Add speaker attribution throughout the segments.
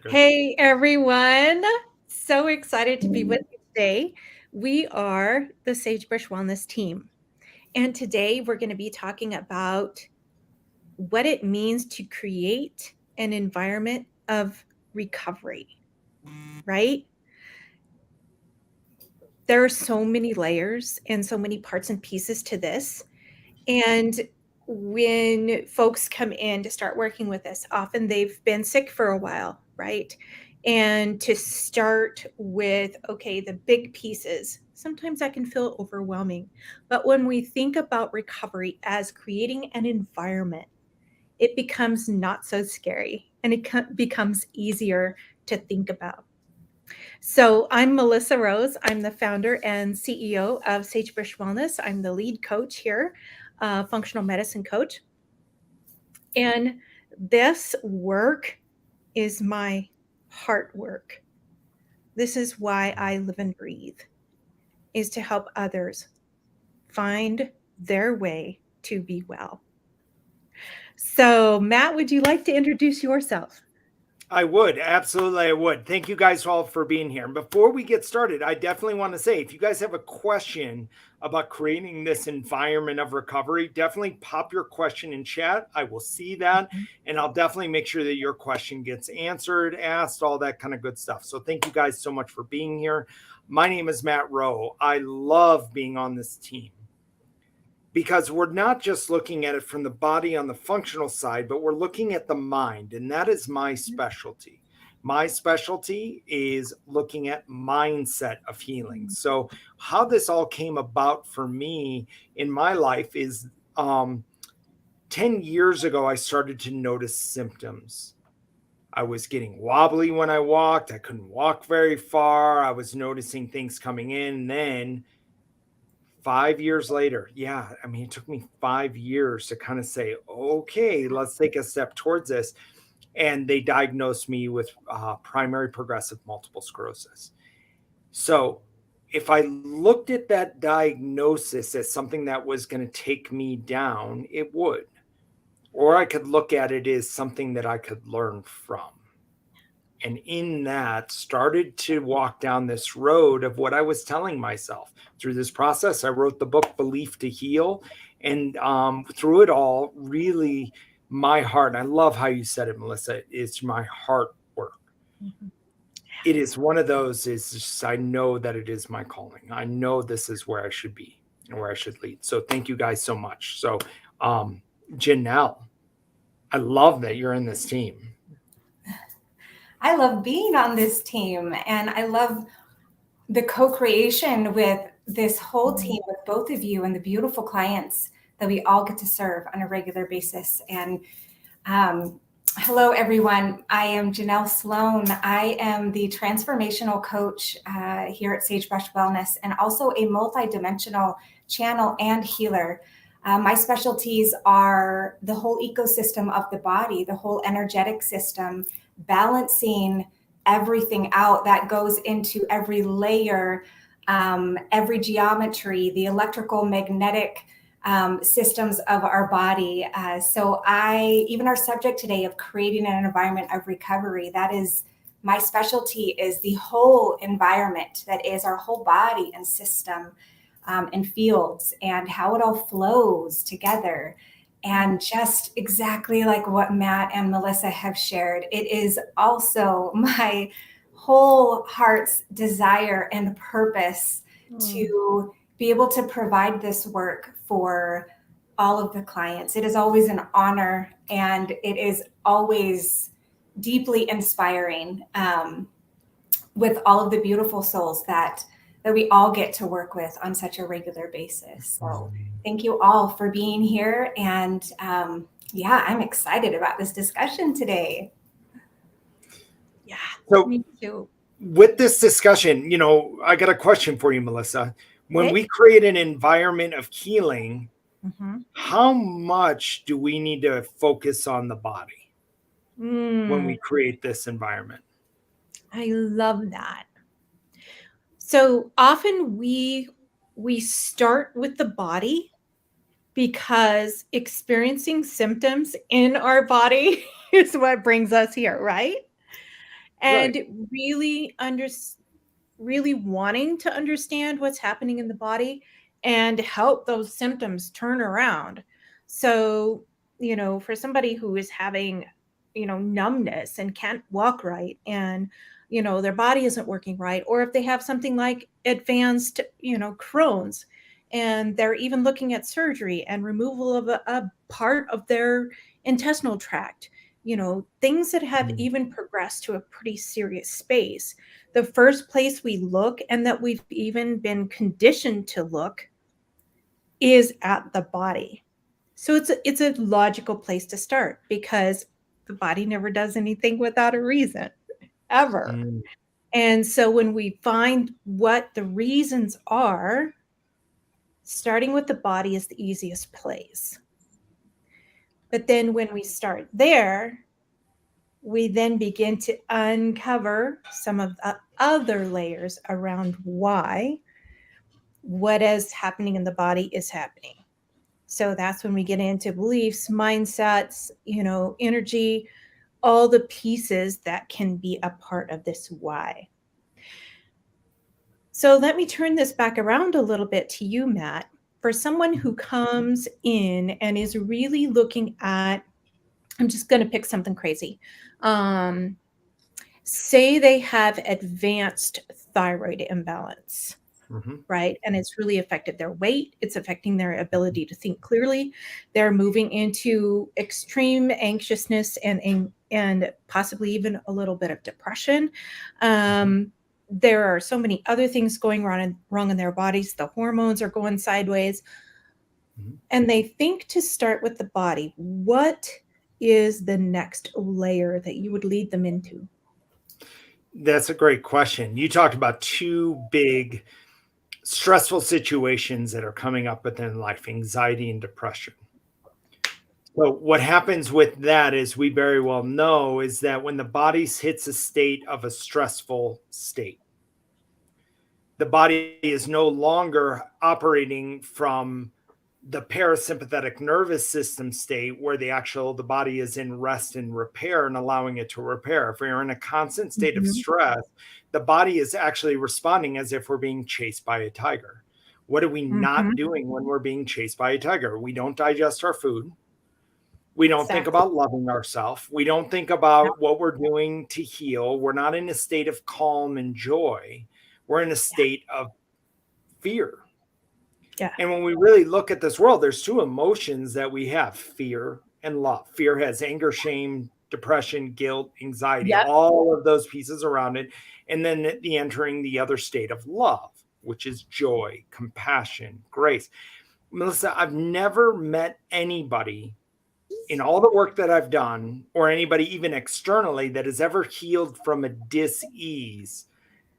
Speaker 1: Hey, everyone. So excited to be with you today. We are the Sagebrush Wellness team. And today we're going to be talking about what it means to create an environment of recovery, right? There are so many layers and so many parts and pieces to this. And when folks come in to start working with us, often they've been sick for a while, right? And to start with, okay, the big pieces, sometimes that can feel overwhelming. But when we think about recovery as creating an environment, it becomes not so scary and it becomes easier to think about. So I'm Melissa Rose. I'm the founder and CEO of Sagebrush Wellness. I'm the lead coach here, functional medicine coach. And this work is my heart work. This is why I live and breathe, is to help others find their way to be well. So, Matt, would you like to introduce yourself?
Speaker 2: I would. Absolutely, I would. Thank you guys all for being here. And before we get started, I definitely want to say if you guys have a question about creating this environment of recovery, definitely pop your question in chat. I will see that and I'll definitely make sure that your question gets answered, asked, all that kind of good stuff. So thank you guys so much for being here. My name is Matt Rowe. I love being on this team, because we're not just looking at it from the body on the functional side, but we're looking at the mind. And that is my specialty. My specialty is looking at mindset of healing. So how this all came about for me in my life is 10 years ago, I started to notice symptoms. I was getting wobbly when I walked. I couldn't walk very far. I was noticing things coming in. And then 5 years later, it took me 5 years to kind of say, okay, let's take a step towards this. And they diagnosed me with primary progressive multiple sclerosis. So if I looked at that diagnosis as something that was going to take me down, it would. Or I could look at it as something that I could learn from. And in that, started to walk down this road of what I was telling myself. Through this process, I wrote the book Belief to Heal. And through it all, really, my heart, and I love how you said it, Melissa, it's my heart work. Mm-hmm. It is one of those, is just, I know that it is my calling. I know this is where I should be and where I should lead. So thank you guys so much. So Janelle, I love that you're in this team.
Speaker 3: I love being on this team, and I love the co-creation with this whole team, with both of you and the beautiful clients that we all get to serve on a regular basis. And hello, everyone. I am Janelle Sloan. I am the transformational coach here at Sagebrush Wellness, and also a multidimensional channel and healer. My specialties are the whole ecosystem of the body, the whole energetic system, balancing everything out that goes into every layer, every geometry, the electrical, magnetic systems of our body. So even our subject today of creating an environment of recovery, that is my specialty, is the whole environment that is our whole body and system and fields, and how it all flows together. And just exactly like what Matt and Melissa have shared, it is also my whole heart's desire and purpose to be able to provide this work for all of the clients. It is always an honor, and it is always deeply inspiring with all of the beautiful souls that we all get to work with on such a regular basis. So thank you all for being here. And I'm excited about this discussion today.
Speaker 1: Yeah,
Speaker 2: so
Speaker 1: me too.
Speaker 2: With this discussion, I got a question for you, Melissa. When we create an environment of healing, how much do we need to focus on the body when we create this environment?
Speaker 1: I love that. So often we start with the body because experiencing symptoms in our body is what brings us here, right? and really wanting to understand what's happening in the body and help those symptoms turn around. So, for somebody who is having, numbness and can't walk right, and, their body isn't working right, or if they have something like advanced, Crohn's, and they're even looking at surgery and removal of a part of their intestinal tract, things that have even progressed to a pretty serious space. The first place we look, and that we've even been conditioned to look, is at the body. So it's a logical place to start, because the body never does anything without a reason, ever.
Speaker 2: Mm.
Speaker 1: And so when we find what the reasons are, starting with the body is the easiest place. But then when we start there, we then begin to uncover some of the other layers around why what is happening in the body is happening. So that's when we get into beliefs, mindsets, energy, all the pieces that can be a part of this why. So let me turn this back around a little bit to you, Matt. For someone who comes in and is really looking at, I'm just going to pick something crazy. Say they have advanced thyroid imbalance, right? And it's really affected their weight. It's affecting their ability to think clearly. They're moving into extreme anxiousness and possibly even a little bit of depression. There are so many other things going wrong in their bodies. The hormones are going sideways. And they think to start with the body. What is the next layer that you would lead them into?
Speaker 2: That's a great question. You talked about two big stressful situations that are coming up within life: anxiety and depression. So what happens with that, is we very well know, is that when the body hits a state of a stressful state, the body is no longer operating from the parasympathetic nervous system state, where the body is in rest and repair and allowing it to repair. If we're in a constant state of stress, the body is actually responding as if we're being chased by a tiger. What are we not doing when we're being chased by a tiger? We don't digest our food. We don't think about loving ourselves. We don't think about what we're doing to heal. We're not in a state of calm and joy. We're in a state of fear.
Speaker 1: Yeah.
Speaker 2: And when we really look at this world, there's two emotions that we have: fear and love. Fear has anger, shame, depression, guilt, anxiety, all of those pieces around it. And then entering the other state of love, which is joy, compassion, grace. Melissa, I've never met anybody in all the work that I've done, or anybody even externally, that has ever healed from a dis-ease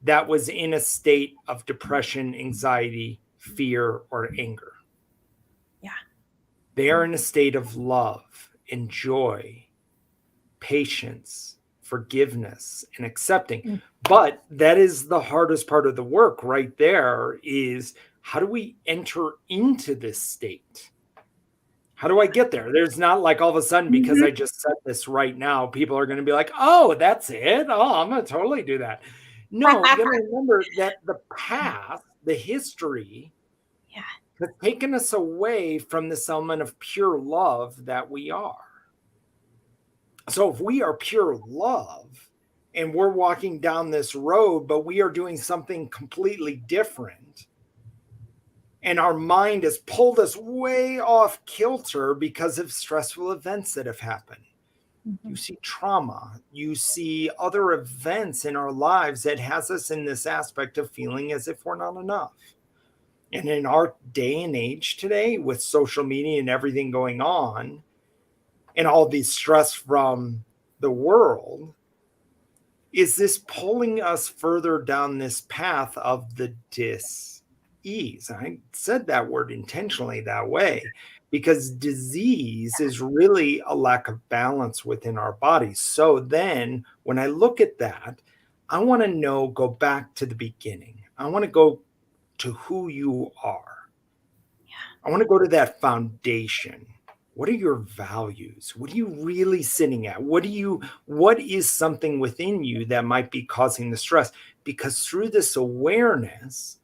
Speaker 2: that was in a state of depression, anxiety, fear, or anger.
Speaker 1: Yeah.
Speaker 2: They are in a state of love and joy, patience, forgiveness, and accepting. But that is the hardest part of the work right there, is how do we enter into this state? How do I get there? There's not like all of a sudden, because I just said this right now, people are going to be like, oh, that's it. Oh, I'm going to totally do that. No, you got to remember that the past, the history, has taken us away from this element of pure love that we are. So if we are pure love and we're walking down this road, but we are doing something completely different, and our mind has pulled us way off kilter because of stressful events that have happened. You see trauma, you see other events in our lives that has us in this aspect of feeling as if we're not enough. And in our day and age today, with social media and everything going on, and all the stress from the world, is this pulling us further down this path of the dis-ease? I said that word intentionally that way, because disease is really a lack of balance within our bodies. So then when I look at that, I want to go back to the beginning. I want to go to who you are. I want to go to that foundation. what are your values? What are you really sitting at? What is something within you that might be causing the stress? Because through this awareness,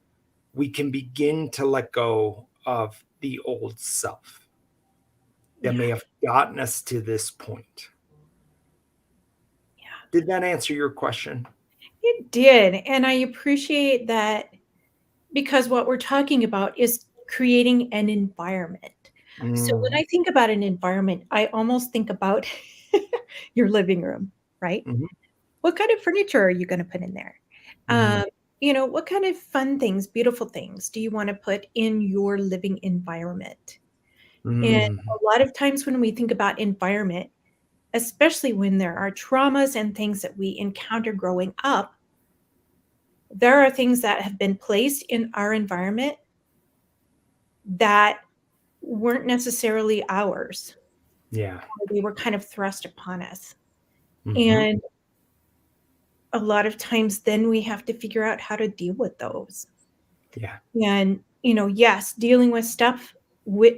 Speaker 2: we can begin to let go of the old self that may have gotten us to this point.
Speaker 1: Yeah.
Speaker 2: Did that answer your question?
Speaker 1: It did. And I appreciate that, because what we're talking about is creating an environment. So when I think about an environment, I almost think about your living room, right?
Speaker 2: Mhm.
Speaker 1: What kind of furniture are you going to put in there?
Speaker 2: Mhm.
Speaker 1: What kind of fun things, beautiful things do you want to put in your living environment? And
Speaker 2: Mhm.
Speaker 1: a lot of times when we think about environment, especially when there are traumas and things that we encounter growing up, there are things that have been placed in our environment that weren't necessarily ours.
Speaker 2: Yeah.
Speaker 1: They were kind of thrust upon us.
Speaker 2: Mhm.
Speaker 1: And a lot of times then we have to figure out how to deal with those.
Speaker 2: Yeah.
Speaker 1: And, yes, dealing with stuff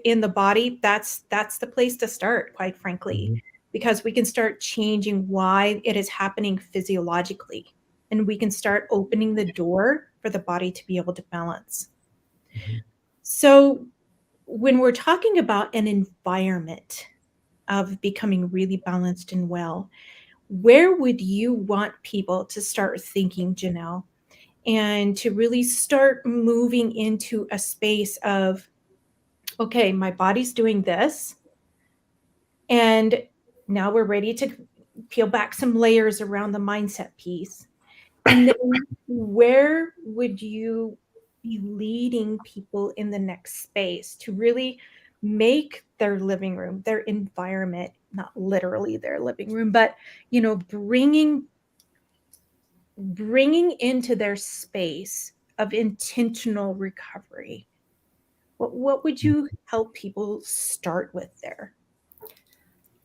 Speaker 1: in the body, that's the place to start, quite frankly,
Speaker 2: Mhm.
Speaker 1: because we can start changing why it is happening physiologically. And we can start opening the door for the body to be able to balance.
Speaker 2: Mhm.
Speaker 1: So when we're talking about an environment of becoming really balanced and well, where would you want people to start thinking, Janelle, and to really start moving into a space of, okay, my body's doing this, and now we're ready to peel back some layers around the mindset piece. And then where would you be leading people in the next space to really make their living room, their environment, not literally their living room, but bringing into their space of intentional recovery? What would you help people start with there?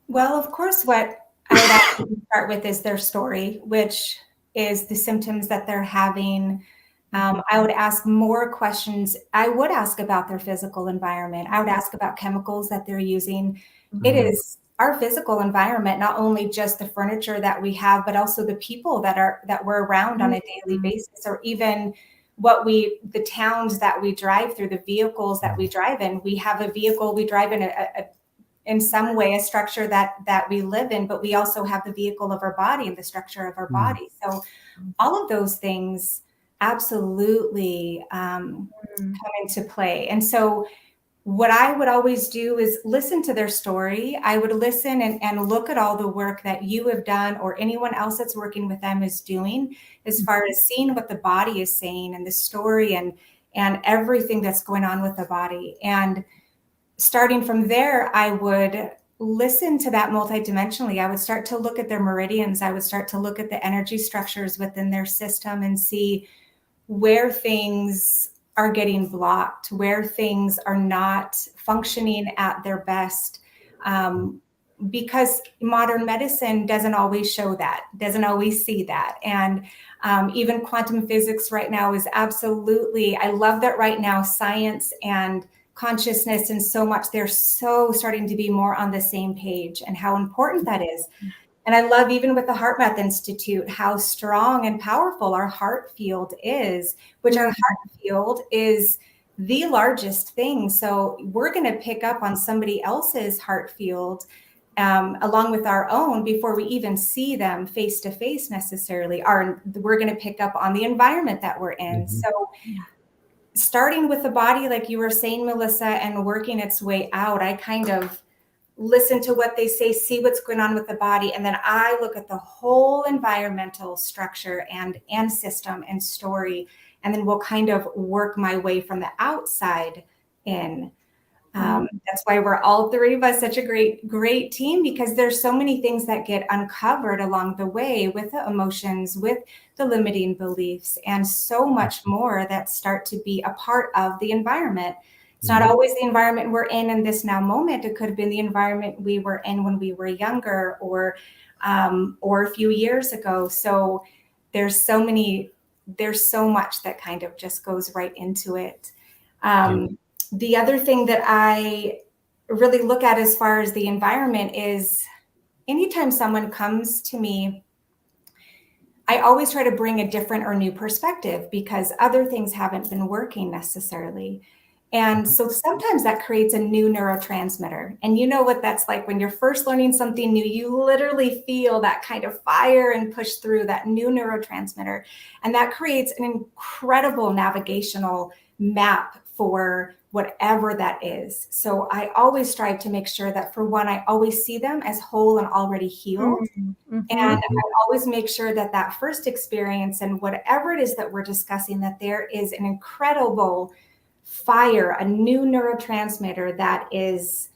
Speaker 3: Well, of course, what I would ask them to start with is their story, which is the symptoms that they're having. I would ask more questions. I would ask about their physical environment. I would ask about chemicals that they're using. It
Speaker 2: Mhm.
Speaker 3: is our physical environment, not only just the furniture that we have, but also the people that we're around on a daily
Speaker 1: Mhm.
Speaker 3: basis, or even the towns that we drive through, the vehicles that we drive in. We have a vehicle, we drive in some way a structure that we live in, but we also have the vehicle of our body and the structure of our
Speaker 2: Mhm.
Speaker 3: body. So all of those things absolutely
Speaker 1: Mm.
Speaker 3: come into play. And so what I would always do is listen to their story. I would listen and look at all the work that you have done or anyone else that's working with them is doing, as far as seeing what the body is saying and the story and everything that's going on with the body. And starting from there, I would listen to that multidimensionally. I would start to look at their meridians. I would start to look at the energy structures within their system and see where things are getting blocked, where things are not functioning at their best. Because modern medicine doesn't always show that, doesn't always see that. And even quantum physics right now is absolutely, I love that right now science and consciousness and so much, they're so starting to be more on the same page and how important that is. And I love, even with the HeartMath Institute, how strong and powerful our heart field is, which our heart field is the largest thing. So we're going to pick up on somebody else's heart field along with our own before we even see them face to face necessarily. We're going to pick up on the environment that we're in.
Speaker 2: Mhm.
Speaker 3: So starting with the body, like you were saying, Melissa, and working its way out, I kind of listen to what they say, see what's going on with the body, and then I look at the whole environmental structure and system and story, and then we'll kind of work my way from the outside in. That's why we're all three of us such a great team, because there's so many things that get uncovered along the way with the emotions, with the limiting beliefs, and so much more that start to be a part of the environment. It's not
Speaker 2: Mhm.
Speaker 3: always the environment we're in this now moment. It could have been the environment we were in when we were younger, or a few years ago. So there's so much that kind of just goes right into it.
Speaker 2: Yeah.
Speaker 3: The other thing that I really look at as far as the environment is anytime someone comes to me, I always try to bring a different or new perspective because other things haven't been working necessarily. And so sometimes that creates a new neurotransmitter. And you know what that's like when you're first learning something new, you literally feel that kind of fire and push through that new neurotransmitter. And that creates an incredible navigational map for whatever that is. So I always strive to make sure that, for one, I always see them as whole and already healed.
Speaker 1: Mm-hmm.
Speaker 3: And I always make sure that that first experience and whatever it is that we're discussing, that there is an incredible fire, a new neurotransmitter that is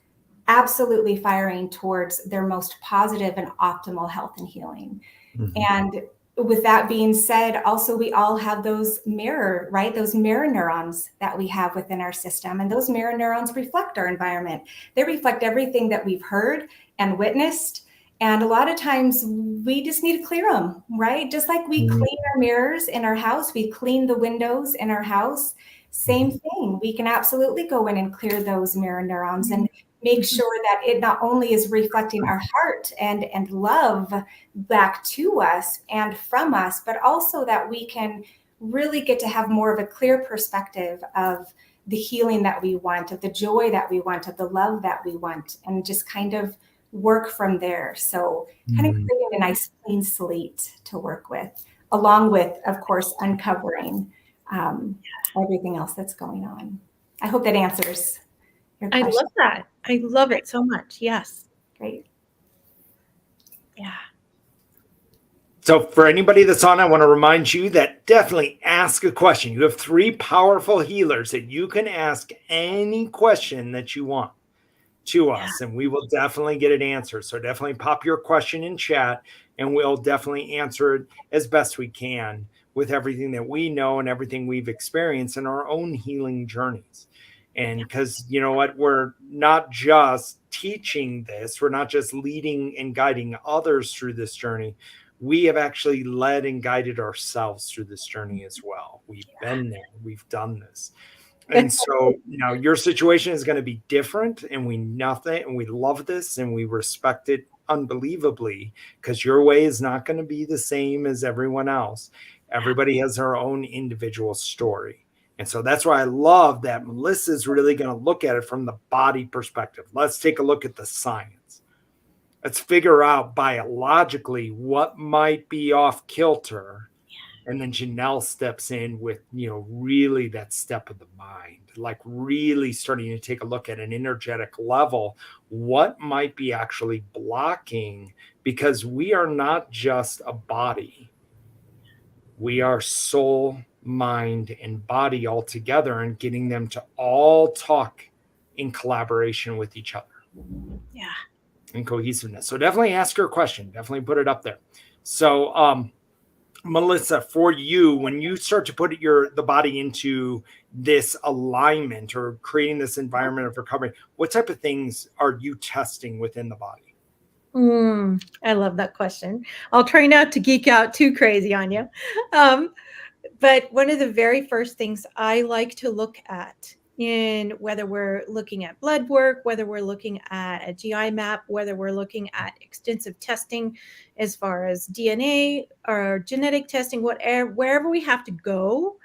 Speaker 3: absolutely firing towards their most positive and optimal health and healing.
Speaker 2: Mm-hmm.
Speaker 3: And with that being said, also we all have those mirror, right? Those mirror neurons that we have within our system. And those mirror neurons reflect our environment. They reflect everything that we've heard and witnessed. And a lot of times we just need to clear them, right? Just like we clean our mirrors in our house, we clean the windows in our house. Same thing. We can absolutely go in and clear those mirror neurons and make sure that it not only is reflecting our heart and love back to us and from us, but also that we can really get to have more of a clear perspective of the healing that we want, of the joy that we want, of the love that we want, and just kind of work from there. So kind of creating a nice clean slate to work with, along with, of course, uncovering everything else that's going on. I hope that answers your question.
Speaker 1: I love that. I love it so much. Yes.
Speaker 3: Great.
Speaker 1: Yeah.
Speaker 2: So for anybody that's on, I want to remind you that definitely ask a question. You have 3 powerful healers that you can ask any question that you want to us, and we will definitely get it answered. So definitely pop your question in chat, and we'll definitely answer it as best we can with everything that we know and everything we've experienced in our own healing journeys. And because you know what, we're not just teaching this, we're not just leading and guiding others through this journey. We have actually led and guided ourselves through this journey as well. We've been there, we've done this. And so now your situation is going to be different, and we love this, and we respect it unbelievably, because your way is not going to be the same as everyone else. Everybody has their own individual story. And so that's why I love that Melissa's really going to look at it from the body perspective. Let's take a look at the science. Let's figure out biologically what might be off kilter. And then Janelle steps in with, really that step of the mind, like really starting to take a look at an energetic level. What might be actually blocking? Because we are not just a body. We are soul, mind, and body all together, and getting them to all talk in collaboration with each other.
Speaker 1: Yeah.
Speaker 2: And cohesiveness. So definitely ask your question. Definitely put it up there. So, Melissa, for you, when you start to put the body into this alignment or creating this environment of recovery, what type of things are you testing within the body?
Speaker 1: I love that question. I'll try not to geek out too crazy on you. But one of the very first things I like to look at, in whether we're looking at blood work, whether we're looking at a GI map, whether we're looking at extensive testing as far as DNA or genetic testing, wherever we have to go,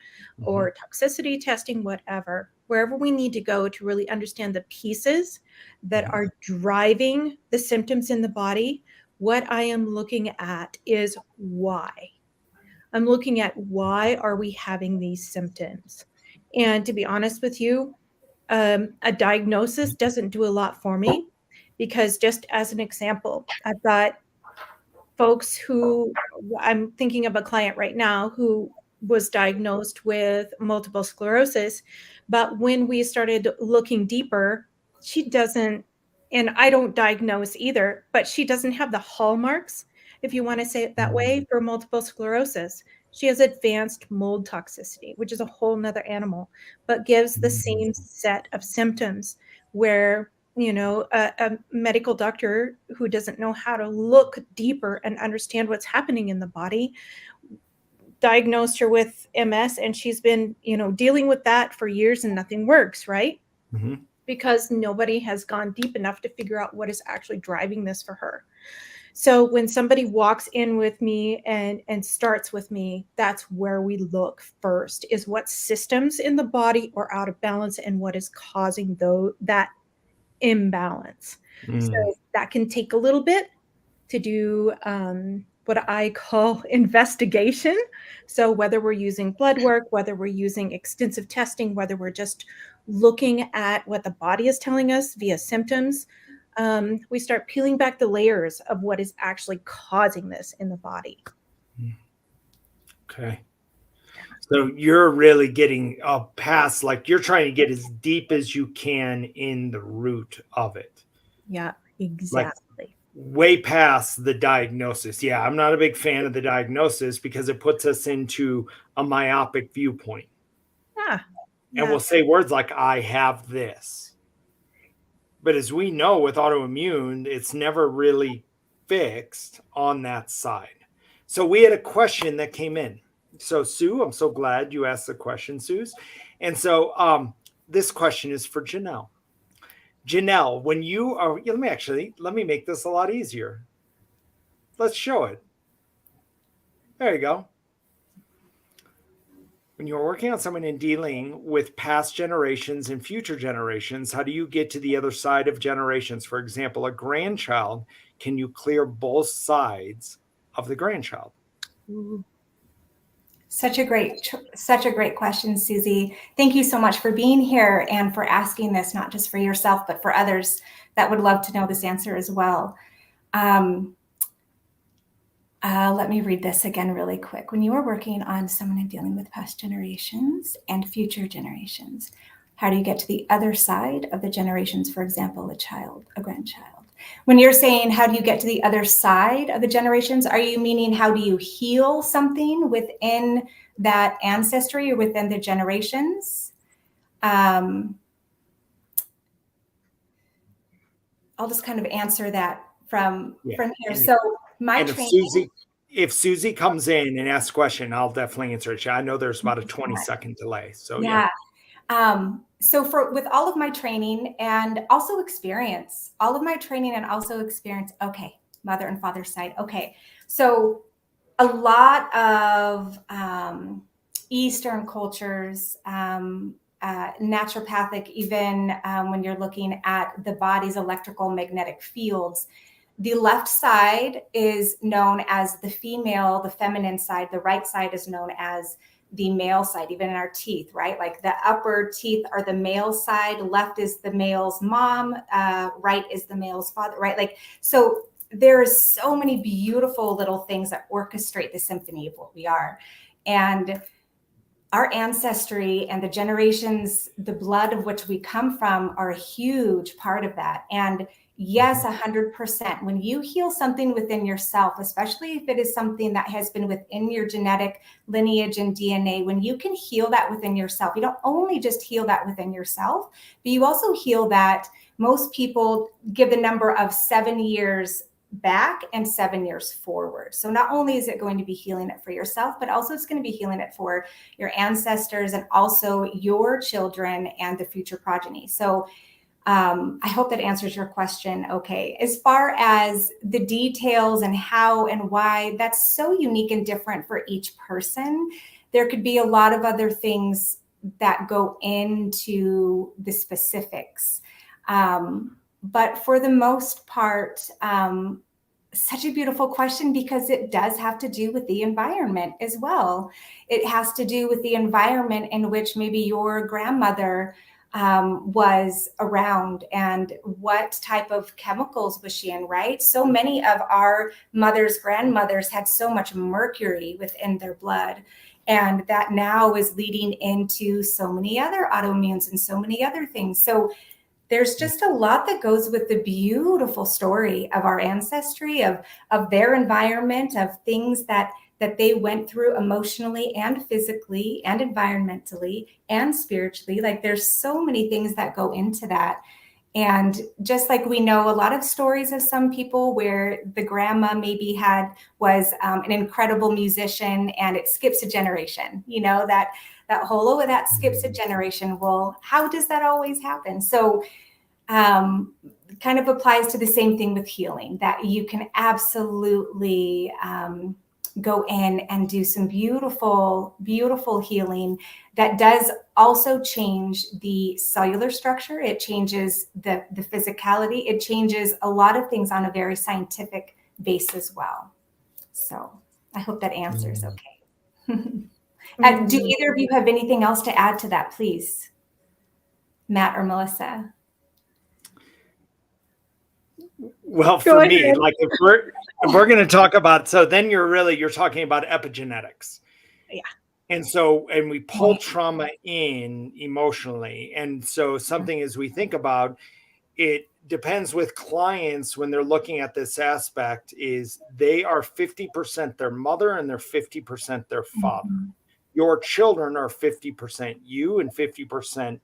Speaker 1: or toxicity testing, wherever we need to go to really understand the pieces that are driving the symptoms in the body, what I am looking at is why. I'm looking at why are we having these symptoms? And to be honest with you, a diagnosis doesn't do a lot for me, because just as an example, I've got folks who, I'm thinking of a client right now who was diagnosed with multiple sclerosis, but when we started looking deeper, she doesn't, and I don't diagnose either, but she doesn't have the hallmarks, if you want to say it that way, for multiple sclerosis. She has advanced mold toxicity, which is a whole nother animal, but gives the same set of symptoms where, a medical doctor who doesn't know how to look deeper and understand what's happening in the body diagnosed her with MS, and she's been, dealing with that for years and nothing works, right? because nobody has gone deep enough to figure out what is actually driving this for her. So when somebody walks in with me and starts with me, that's where we look first, is what systems in the body are out of balance and what is causing that imbalance. So that can take a little bit to do what I call investigation. So whether we're using blood work, whether we're using extensive testing, whether we're just looking at what the body is telling us via symptoms, we start peeling back the layers of what is actually causing this in the body.
Speaker 2: Okay. So you're really getting past, like you're trying to get as deep as you can in the root of it.
Speaker 1: Yeah, exactly.
Speaker 2: Like way past the diagnosis. Yeah, I'm not a big fan of the diagnosis because it puts us into a myopic viewpoint.
Speaker 1: Yeah.
Speaker 2: And we'll say words like, I have this. But as we know with autoimmune, it's never really fixed on that side. So we had a question that came in. So Sue, I'm so glad you asked the question, Suze. And so this question is for Janelle. Janelle, when you are, let me make this a lot easier. Let's show it. There you go. When you're working on someone and dealing with past generations and future generations, how do you get to the other side of generations? For example, a grandchild, can you clear both sides of the grandchild?
Speaker 3: Such a great question, Susie. Thank you so much for being here and for asking this, not just for yourself, but for others that would love to know this answer as well. Let me read this again really quick. When you are working on someone and dealing with past generations and future generations, how do you get to the other side of the generations? For example, a grandchild. When you're saying, how do you get to the other side of the generations? Are you meaning, how do you heal something within that ancestry or within the generations? I'll just kind of answer that from here. So my training.
Speaker 2: If Susie comes in and asks a question, I'll definitely answer it. I know there's about a 20-second delay. So yeah.
Speaker 3: So with all of my training and also experience, okay, mother and father side. Okay. So a lot of Eastern cultures, naturopathic, even when you're looking at the body's electrical magnetic fields, the left side is known as the female, the feminine side. The right side is known as the male side, even in our teeth, right? Like the upper teeth are the male side, left is the male's mom, right is the male's father, right? Like, so there's so many beautiful little things that orchestrate the symphony of what we are. And our ancestry and the generations, the blood of which we come from, are a huge part of that. And yes, 100%. When you heal something within yourself, especially if it is something that has been within your genetic lineage and DNA, when you can heal that within yourself, you don't only just heal that within yourself, but you also heal that. Most people give the number of 7 years back and 7 years forward. So not only is it going to be healing it for yourself, but also it's going to be healing it for your ancestors and also your children and the future progeny. So I hope that answers your question. Okay. As far as the details and how and why, that's so unique and different for each person. There could be a lot of other things that go into the specifics. But for the most part, such a beautiful question, because it does have to do with the environment as well. It has to do with the environment in which maybe your grandmother was around, and what type of chemicals was she in, right? So many of our grandmothers had so much mercury within their blood, and that now is leading into so many other autoimmunes and so many other things. So there's just a lot that goes with the beautiful story of our ancestry, of their environment, of things that they went through emotionally and physically and environmentally and spiritually. Like, there's so many things that go into that. And just like we know a lot of stories of some people where the grandma maybe was an incredible musician and it skips a generation, that whole, oh, that skips a generation. Well, how does that always happen? So kind of applies to the same thing with healing, that you can absolutely go in and do some beautiful, beautiful healing that does also change the cellular structure. It changes the physicality. It changes a lot of things on a very scientific base as well. So I hope that answers okay. Do either of you have anything else to add to that, please? Matt or Melissa?
Speaker 2: Well, for me, like if we're going to talk about, so then you're talking about epigenetics.
Speaker 1: Yeah.
Speaker 2: And we pull trauma in emotionally. And so something as we think about, it depends with clients when they're looking at this aspect, is they are 50% their mother and they're 50% their father. Your children are 50% you and 50%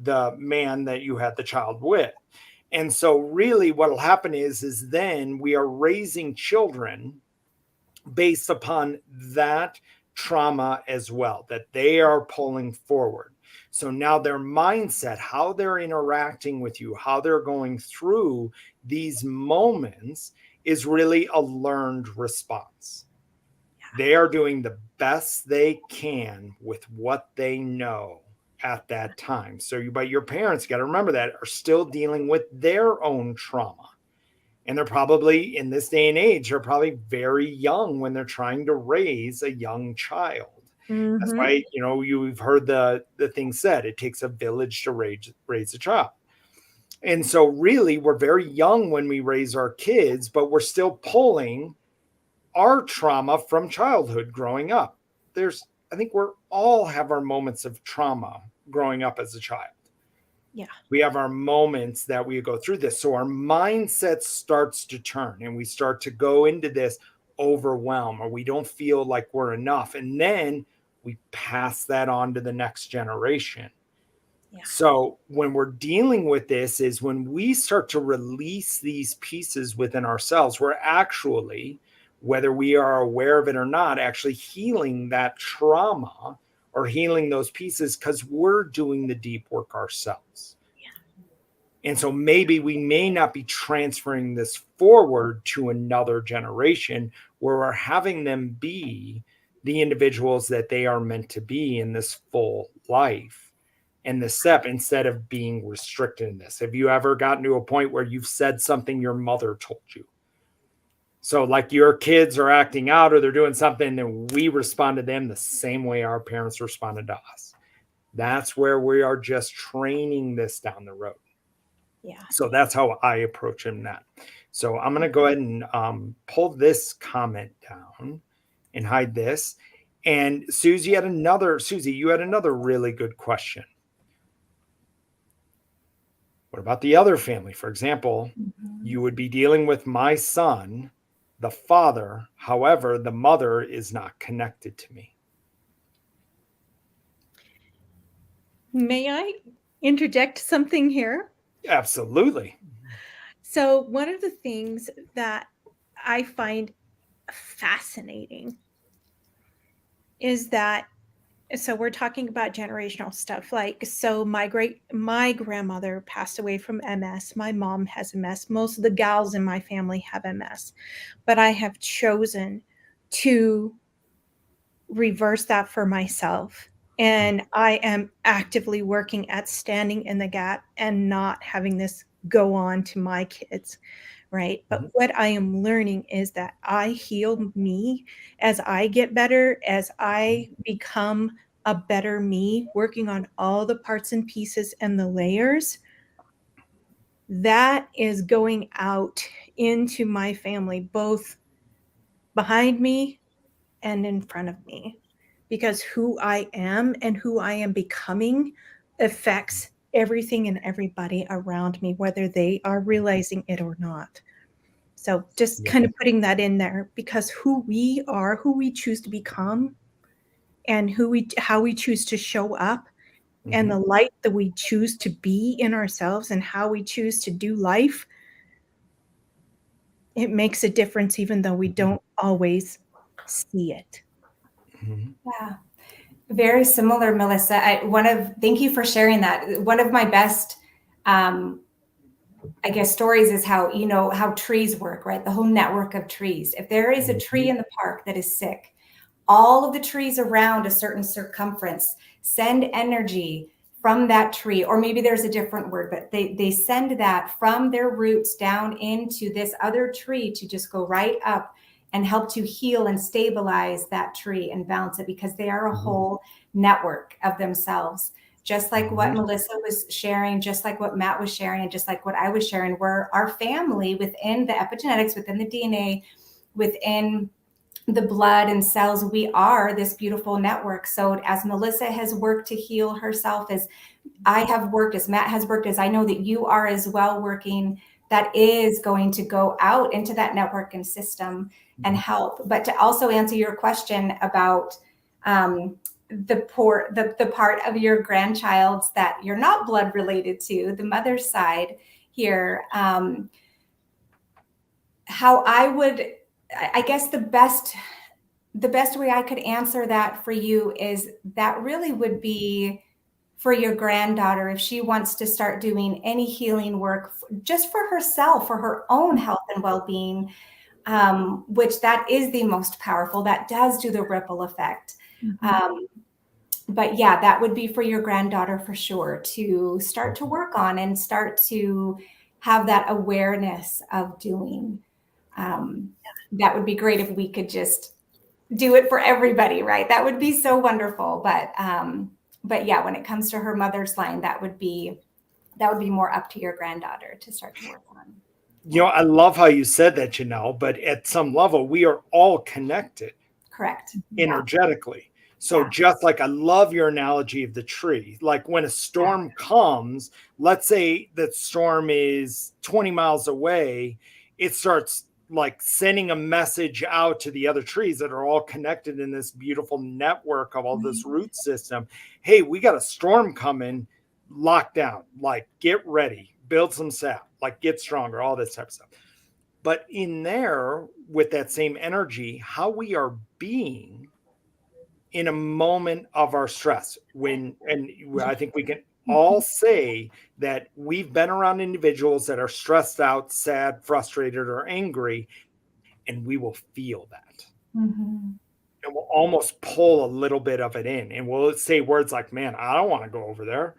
Speaker 2: the man that you had the child with. And so really what will happen is then we are raising children based upon that trauma as well, that they are pulling forward. So now their mindset, how they're interacting with you, how they're going through these moments is really a learned response. They are doing the best they can with what they know at that time. So but your parents, got to remember that, are still dealing with their own trauma. And they're probably, in this day and age, are probably very young when they're trying to raise a young child. That's why, you've heard the thing said, it takes a village to raise a child. And so really, we're very young when we raise our kids, but we're still pulling our trauma from childhood growing up. I think we all have our moments of trauma growing up as a child.
Speaker 1: Yeah.
Speaker 2: We have our moments that we go through this. So our mindset starts to turn and we start to go into this overwhelm, or we don't feel like we're enough. And then we pass that on to the next generation. Yeah. So when we're dealing with this is when we start to release these pieces within ourselves, we're actually, whether we are aware of it or not, actually healing that trauma or healing those pieces because we're doing the deep work ourselves. Yeah. And so maybe we may not be transferring this forward to another generation where we're having them be the individuals that they are meant to be in this full life and the step, instead of being restricted in this. Have you ever gotten to a point where you've said something your mother told you? So like your kids are acting out or they're doing something and we respond to them the same way our parents responded to us. That's where we are just training this down the road.
Speaker 1: Yeah.
Speaker 2: So that's how I approach him that. So I'm going to go ahead and pull this comment down and hide this. And Susie, you had another really good question. What about the other family? For example, you would be dealing with my son, the father. However, the mother is not connected to me.
Speaker 1: May I interject something here?
Speaker 2: Absolutely.
Speaker 1: So one of the things that I find fascinating is that, so we're talking about generational stuff. Like, so my grandmother passed away from MS. My mom has MS. Most of the gals in my family have MS, but I have chosen to reverse that for myself. And I am actively working at standing in the gap and not having this go on to my kids, right? But what I am learning is that I heal me as I get better, as I become a better me, working on all the parts and pieces and the layers. That is going out into my family, both behind me and in front of me, because who I am and who I am becoming affects everything and everybody around me, whether they are realizing it or not. So just kind of putting that in there, because who we are, who we choose to become, and how we choose to show up, and the light that we choose to be in ourselves and how we choose to do life, it makes a difference even though we don't always see it.
Speaker 3: Yeah. Very similar, Melissa. Thank you for sharing that. One of my best, I guess, stories is how trees work, right? The whole network of trees. If there is a tree in the park that is sick, all of the trees around a certain circumference send energy from that tree, or maybe there's a different word, but they send that from their roots down into this other tree to just go right up and help to heal and stabilize that tree and balance it, because they are a whole network of themselves. Just like what Melissa was sharing, just like what Matt was sharing, and just like what I was sharing, we're our family within the epigenetics, within the DNA, within the blood and cells. We are this beautiful network. So as Melissa has worked to heal herself, as I have worked, as Matt has worked, as I know that you are as well working, that is going to go out into that network and system and help. But to also answer your question about the part of your grandchild's that you're not blood related to, the mother's side here, how I guess the best way I could answer that for you is that really would be for your granddaughter, if she wants to start doing any healing work just for herself, for her own health and well-being, which that is the most powerful, that does do the ripple effect. But yeah, that would be for your granddaughter for sure, to start to work on and start to have that awareness of doing. That would be great if we could just do it for everybody, right? That would be so wonderful. But yeah, when it comes to her mother's line, that would be more up to your granddaughter to start to work on.
Speaker 2: You know, I love how you said that, Janelle, but at some level, we are all connected.
Speaker 3: Correct.
Speaker 2: Energetically. So just like, I love your analogy of the tree. Like when a storm comes, let's say that storm is 20 miles away, it starts like sending a message out to the other trees that are all connected in this beautiful network of all this root system. Hey, we got a storm coming, lock down, like get ready, build some sap, like get stronger, all this type of stuff. But in there, with that same energy, how we are being in a moment of our stress, and I think we can all say that we've been around individuals that are stressed out, sad, frustrated, or angry, and we will feel that. And we'll almost pull a little bit of it in, and we'll say words like, man, I don't want to go over there.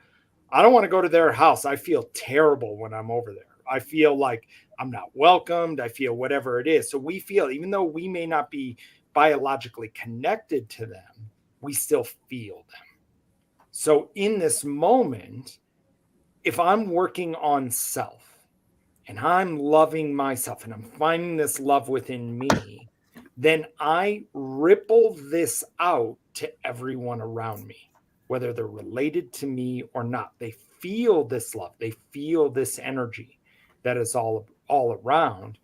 Speaker 2: I don't want to go to their house. I feel terrible when I'm over there. I feel like I'm not welcomed. I feel whatever it is. So we feel, even though we may not be biologically connected to them, we still feel them. So in this moment, if I'm working on self and I'm loving myself and I'm finding this love within me, then I ripple this out to everyone around me, whether they're related to me or not. They feel this love. They feel this energy that is all around.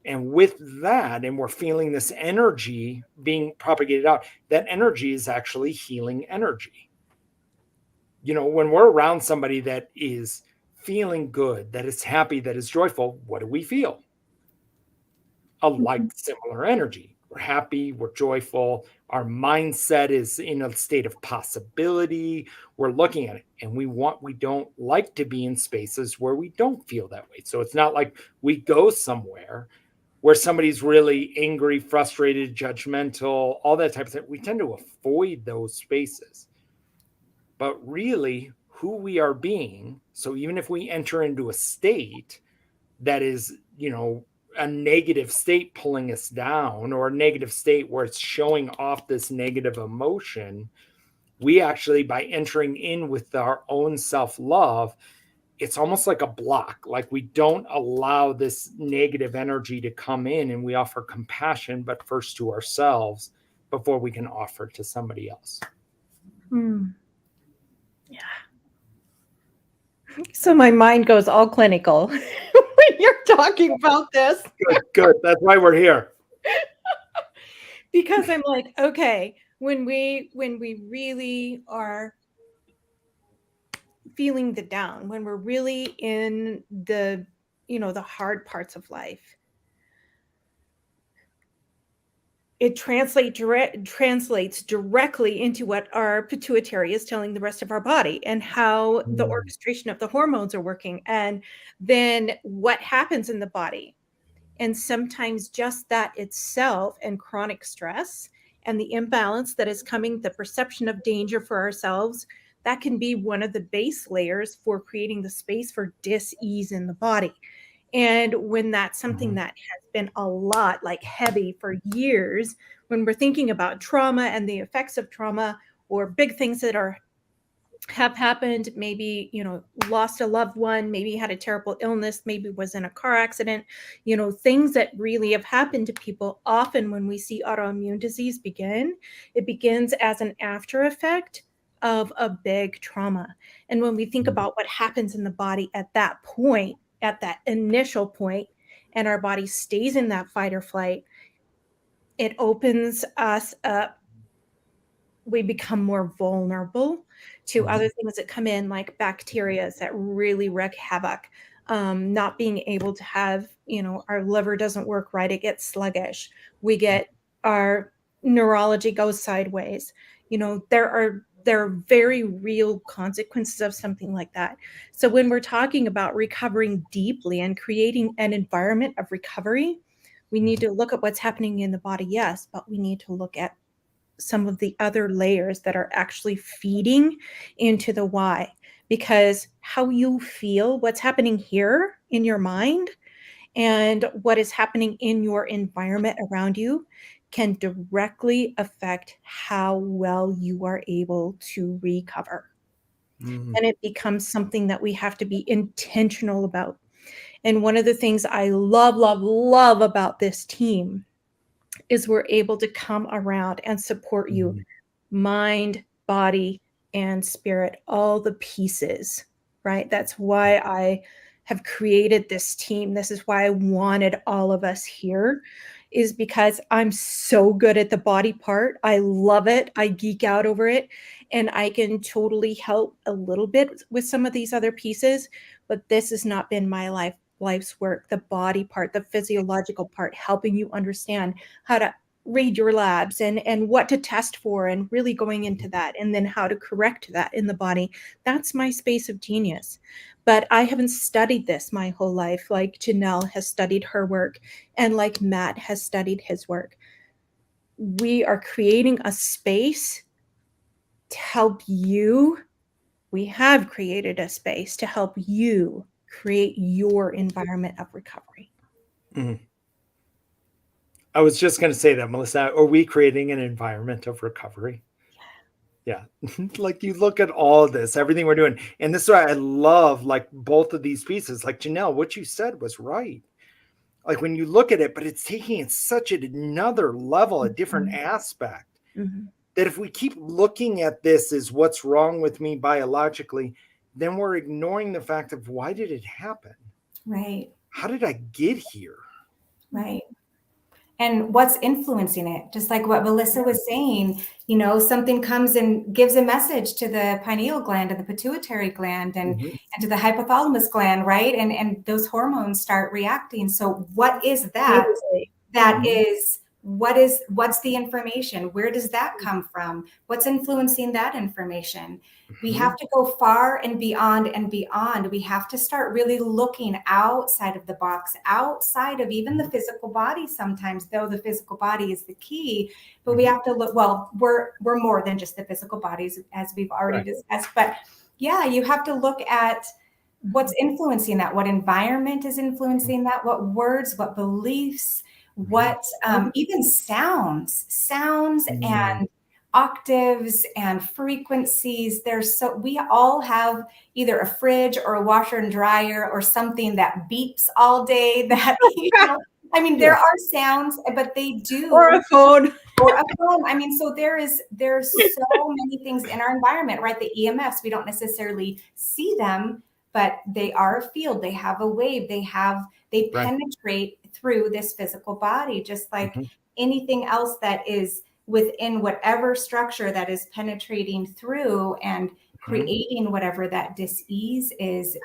Speaker 2: And with that, and we're feeling this energy being propagated out, that energy is actually healing energy. You know, when we're around somebody that is feeling good, that is happy, that is joyful, what do we feel? A like similar energy. We're happy, we're joyful, our mindset is in a state of possibility. We're looking at it, and we don't like to be in spaces where we don't feel that way. So it's not like we go somewhere where somebody's really angry, frustrated, judgmental, all that type of thing. We tend to avoid those spaces. But really, who we are being, so even if we enter into a state that is, you know, a negative state pulling us down, or a negative state where it's showing off this negative emotion, we actually, by entering in with our own self-love, it's almost like a block. Like we don't allow this negative energy to come in, and we offer compassion, but first to ourselves before we can offer to somebody else.
Speaker 1: Yeah. So my mind goes all clinical when you're talking about this.
Speaker 2: Good. That's why we're here.
Speaker 1: Because I'm like, okay, when we really are feeling the down, when we're really in the, the hard parts of life, it translates directly into what our pituitary is telling the rest of our body, and how the orchestration of the hormones are working, and then what happens in the body. And sometimes just that itself, and chronic stress and the imbalance that is coming, the perception of danger for ourselves, that can be one of the base layers for creating the space for dis-ease in the body. And when that's something that has been a lot, like heavy for years, when we're thinking about trauma and the effects of trauma, or big things that have happened, maybe, lost a loved one, maybe had a terrible illness, maybe was in a car accident, things that really have happened to people. Often when we see autoimmune disease begin, it begins as an after effect of a big trauma. And when we think about what happens in the body at that point, at that initial point, and our body stays in that fight or flight, it opens us up. We become more vulnerable to other things that come in, like bacteria that really wreak havoc. Not being able to have, our liver doesn't work right. It gets sluggish. Our neurology goes sideways. There are very real consequences of something like that. So when we're talking about recovering deeply and creating an environment of recovery, we need to look at what's happening in the body, yes, but we need to look at some of the other layers that are actually feeding into the why. Because how you feel, what's happening here in your mind, and what is happening in your environment around you, can directly affect how well you are able to recover. And it becomes something that we have to be intentional about. And one of the things I love, love, love about this team is we're able to come around and support you, mind, body, and spirit, all the pieces, right? That's why I have created this team. This is why I wanted all of us here, is because I'm so good at the body part. I love it. I geek out over it. And I can totally help a little bit with some of these other pieces, but this has not been my life's work. The body part, the physiological part, helping you understand how to read your labs and what to test for, and really going into that, and then how to correct that in the body. That's my space of genius. But I haven't studied this my whole life, like Janelle has studied her work, and like Matt has studied his work. We are creating a space to help you. We have created a space to help you create your environment of recovery.
Speaker 2: I was just going to say that, Melissa. Are we creating an environment of recovery? Yeah. Like, you look at all this, everything we're doing. And this is why I love, like, both of these pieces. Like, Janelle, what you said was right. Like, when you look at it, but it's taking it such another level, a different aspect, that if we keep looking at this as what's wrong with me biologically, then we're ignoring the fact of, why did it happen?
Speaker 3: Right.
Speaker 2: How did I get here?
Speaker 3: Right. And what's influencing it? Just like what Melissa was saying, something comes and gives a message to the pineal gland and the pituitary gland and to the hypothalamus gland, right? And those hormones start reacting. So what is that? That is, what's the information? Where does that come from? What's influencing that information? We have to go far and beyond and beyond. We have to start really looking outside of the box, outside of even the physical body sometimes, though the physical body is the key. But we have to look, well, we're more than just the physical bodies, as we've already discussed. But yeah, you have to look at what's influencing that, what environment is influencing that, what words, what beliefs, what even sounds and octaves and frequencies. We all have either a fridge or a washer and dryer or something that beeps all day that, there are sounds, but they do.
Speaker 1: Or a phone.
Speaker 3: So there's so many things in our environment, right? The EMFs, we don't necessarily see them, but they are a field. They have a wave. They penetrate through this physical body, just like anything else that is within whatever structure that is penetrating through and creating whatever that dis-ease is,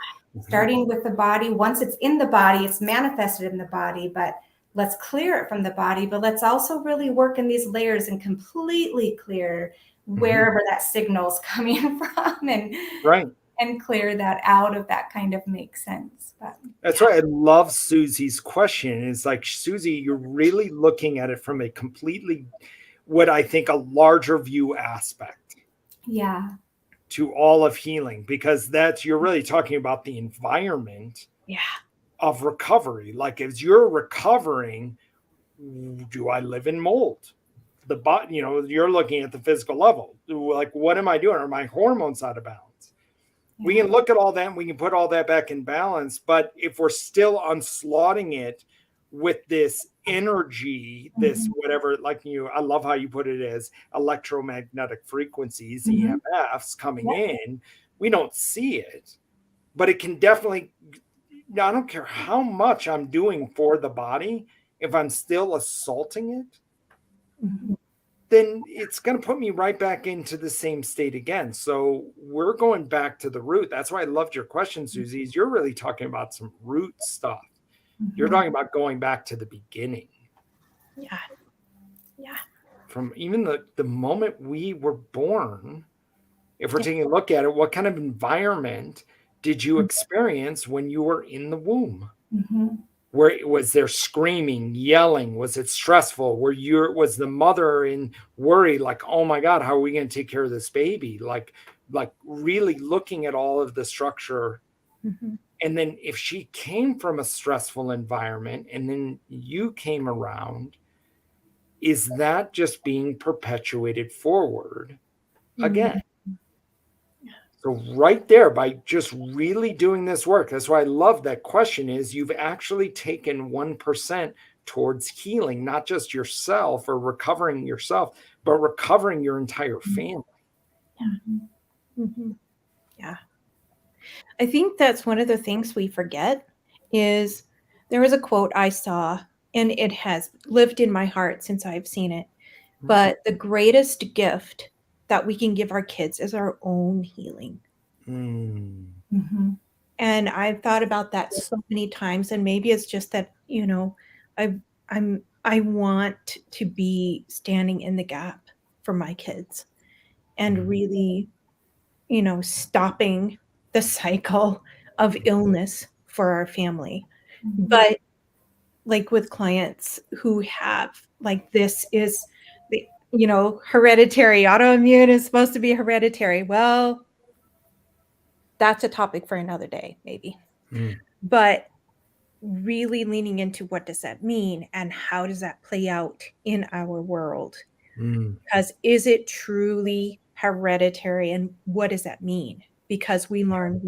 Speaker 3: starting with the body. Once it's in the body, it's manifested in the body, but let's clear it from the body. But let's also really work in these layers and completely clear wherever that signal's coming from, and clear that out, if that kind of makes sense. But
Speaker 2: that's why I love Susie's question. It's like, Susie, you're really looking at it from a completely, what I think, a larger view aspect.
Speaker 3: Yeah.
Speaker 2: To all of healing, because you're really talking about the environment of recovery. Like, as you're recovering, do I live in mold? The body, you're looking at the physical level. Like, what am I doing? Are my hormones out of balance? We can look at all that and we can put all that back in balance. But if we're still onslaughting it with this energy, this whatever, like I love how you put it as electromagnetic frequencies, EMFs coming in, we don't see it, but it can definitely, I don't care how much I'm doing for the body, if I'm still assaulting it, then it's going to put me right back into the same state again. So we're going back to the root. That's why I loved your question, Susie, is you're really talking about some root stuff. You're talking about going back to the beginning.
Speaker 1: Yeah.
Speaker 2: From even the moment we were born, if we're taking a look at it, what kind of environment did you experience when you were in the womb? Where was there screaming, yelling? Was it stressful? Was the mother in worry, like, oh my God, how are we going to take care of this baby? Like really looking at all of the structure. And then if she came from a stressful environment and then you came around, is that just being perpetuated forward again? So right there, by just really doing this work, that's why I love that question, is you've actually taken 1% towards healing, not just yourself or recovering yourself, but recovering your entire family.
Speaker 1: Yeah. I think that's one of the things we forget. Is there was a quote I saw, and it has lived in my heart since I've seen it. But the greatest gift that we can give our kids is our own healing. And I've thought about that so many times, and maybe it's just that, I want to be standing in the gap for my kids and really, stopping the cycle of illness for our family. But like with clients who have, like, this is the, hereditary, autoimmune is supposed to be hereditary. Well, that's a topic for another day, maybe. But really leaning into what does that mean and how does that play out in our world? Because is it truly hereditary, and what does that mean? Because we learn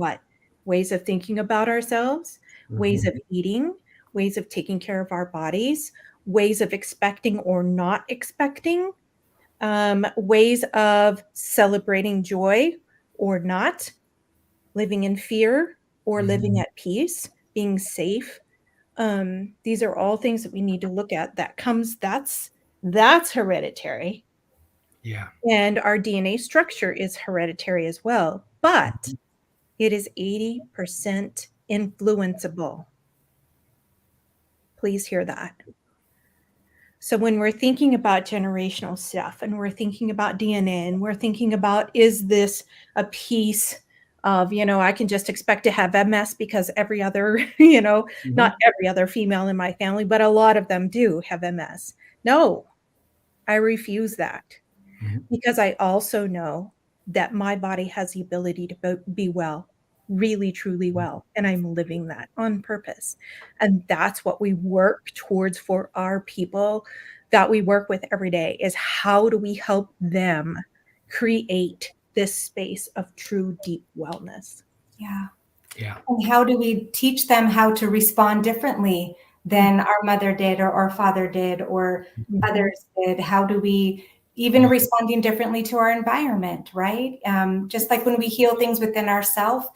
Speaker 1: ways of thinking about ourselves, ways of eating, ways of taking care of our bodies, ways of expecting or not expecting, ways of celebrating joy or not, living in fear or living at peace, being safe. These are all things that we need to look at. That's hereditary.
Speaker 2: Yeah.
Speaker 1: And our DNA structure is hereditary as well, but it is 80% influenceable. Please hear that. So when we're thinking about generational stuff and we're thinking about DNA and we're thinking about, is this a piece of, I can just expect to have MS because every other, not every other female in my family, but a lot of them do have MS. No, I refuse that, because I also know that my body has the ability to be well, really, truly well. And I'm living that on purpose. And that's what we work towards for our people that we work with every day, is how do we help them create this space of true, deep wellness?
Speaker 3: Yeah.
Speaker 2: Yeah.
Speaker 3: And how do we teach them how to respond differently than our mother did or our father did or others did? How do we even responding differently to our environment, right? Just like when we heal things within ourselves,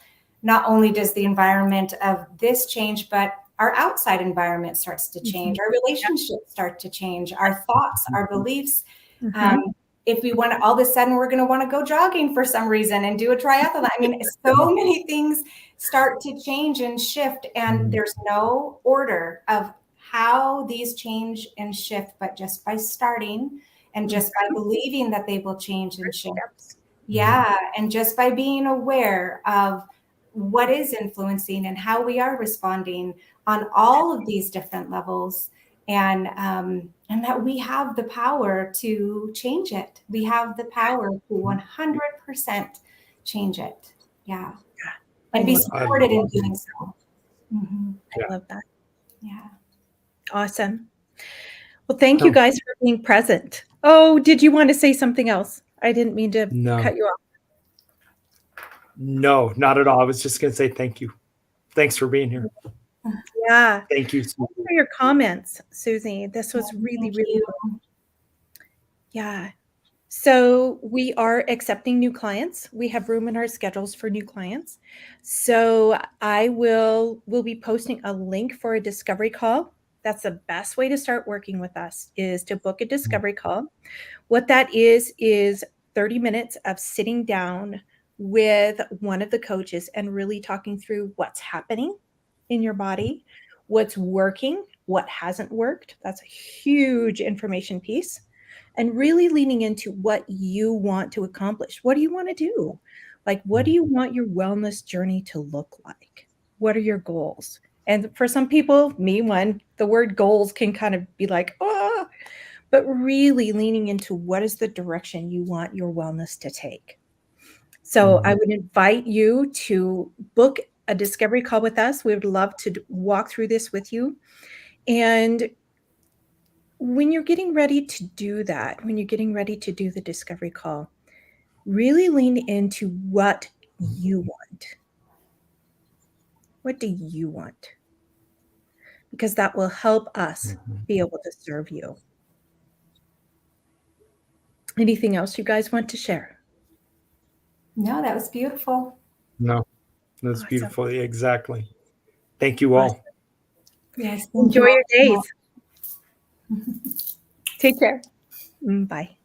Speaker 3: not only does the environment of this change, but our outside environment starts to change. Our relationships start to change. Our thoughts, our beliefs. if we want to, all of a sudden we're going to want to go jogging for some reason and do a triathlon. I mean, so many things start to change and shift, and there's no order of how these change and shift, but just by starting and just by believing that they will change and shift. Yeah. And just by being aware of what is influencing and how we are responding on all of these different levels, and that we have the power to change it. We have the power to 100% change it. Yeah. And be supported in doing so.
Speaker 1: I love that.
Speaker 3: Yeah.
Speaker 1: Awesome. Well, thank you guys for being present. Oh, did you want to say something else? I didn't mean to cut you off.
Speaker 2: No, not at all. I was just going to say thank you. Thanks for being here.
Speaker 1: Yeah.
Speaker 2: Thank you.
Speaker 1: Thank you for your comments, Susie. This was really, really cool. Yeah. So we are accepting new clients. We have room in our schedules for new clients. So we'll be posting a link for a discovery call. That's the best way to start working with us, is to book a discovery call. What that is 30 minutes of sitting down with one of the coaches and really talking through what's happening in your body, what's working, what hasn't worked. That's a huge information piece. And really leaning into what you want to accomplish. What do you want to do? Like, what do you want your wellness journey to look like? What are your goals? And for some people, me one, the word goals can kind of be like, oh, but really leaning into what is the direction you want your wellness to take. So I would invite you to book a discovery call with us. We would love to walk through this with you. And when you're getting ready to do that, when you're getting ready to do the discovery call, really lean into what you want. What do you want? Because that will help us be able to serve you. Anything else you guys want to share?
Speaker 3: No, that was beautiful.
Speaker 2: No, that's awesome. Beautiful. Exactly. Thank you all.
Speaker 3: Awesome. Yes.
Speaker 1: Enjoy your days. Take care. Bye.